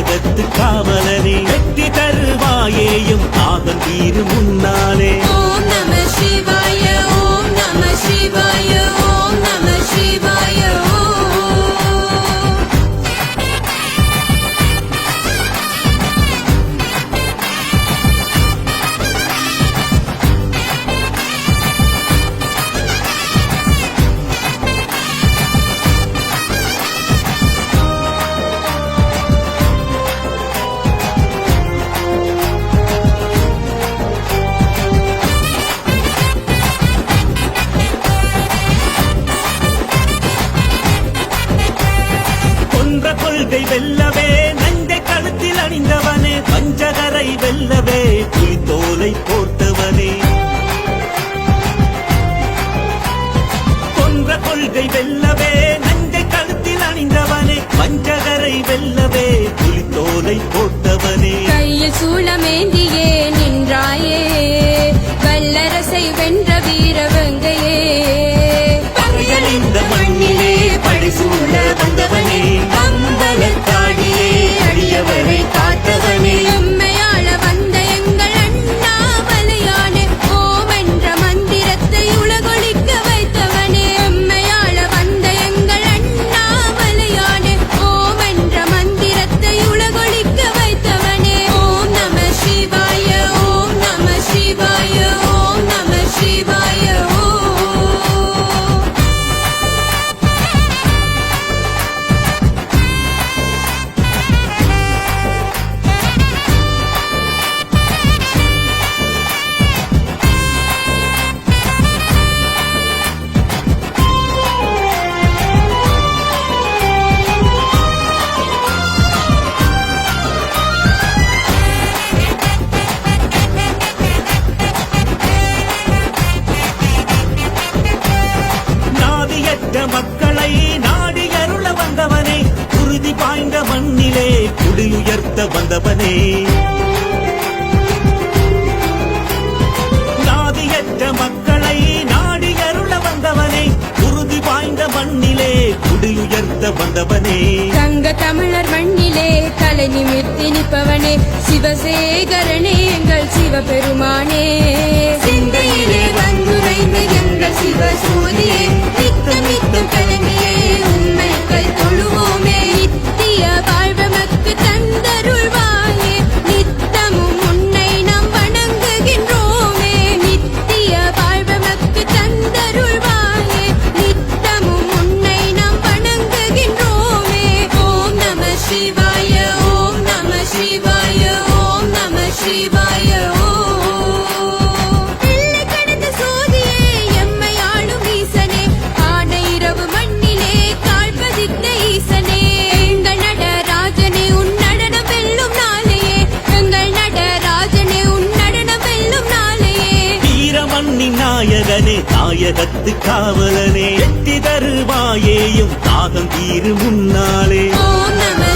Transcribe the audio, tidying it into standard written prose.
நாயகத்து காவலனே வெற்றி தருவாயேயும் தாகம் தீரும் முன்னாலே. ஓம் நம சிவாய ஓம் நம சிவாய ஓம் நம சிவாய கொள்கை வெல்லவே நஞ்சை கழுத்தில் அணிந்தவனே வஞ்சகரை வெல்லவே புலித்தோலை போர்த்தவனே. கொன்ற கொள்கை வெல்லவே நஞ்சை கழுத்தில் அணிந்தவனே வஞ்சகரை வெல்லவே புலித்தோலை போர்த்தவனே. கையில் சூளமேந்தியே நின்றாயே வல்லரசை வென்ற வீரவங்கையே. இந்த மண்ணிலே படைசூழ வந்தவனே அம்பலத்தாடியே அடியவரை காத்தவனே. எம்மையாள வந்த எங்கள் அண்ணாமலையானே ஓம் என்ற மந்திரத்தை உலகொழிக்க வைத்தவனே. எம்மையாள வந்த எங்கள் அண்ணாமலையானே ஓம் என்ற மந்திரத்தை உலகொழிக்க வைத்தவனே. ஓம் நம சிவாய ஓம் நம சிவாய ஓம் நம சிவாய மக்களை நாடி அருள வந்தவனே உறுதி பாய்ந்த மண்ணிலே குடியுயர்த்த வந்தவனே. நாதியற்ற மக்களை நாடி அருள வந்தவனே உறுதி பாய்ந்த மண்ணிலே குடியுயர்த்த வந்தவனே. தங்க தமிழர் மண்ணிலே தலை நிமிர்த்தி நிற்பவனே சிவசேகரனே எங்கள் சிவபெருமானே. சிந்தையிலே வந்துரைந்த எங்கள் சிவசூதியே நித்தம் நித்தம் கலங்கியே உண்மை கை தொழுவோமே. நித்திய வாழ்வமக்கு தந்தருள்வாயே நித்தமும் உன்னை நாம் வணங்குகின்றோமே. நித்திய வாழ்வமக்கு தந்தருள்வாயே நித்தமும் உன்னை நாம் வணங்குகின்றோமே. ஓம் நம சிவாய ஓம் நம சிவாய ஓம் நம சிவாய நாயகனே நாயகத்து காவலனே வெற்றி தருவாயேயும் தாகம் தீரும் முன்னாலே. ஓம் நம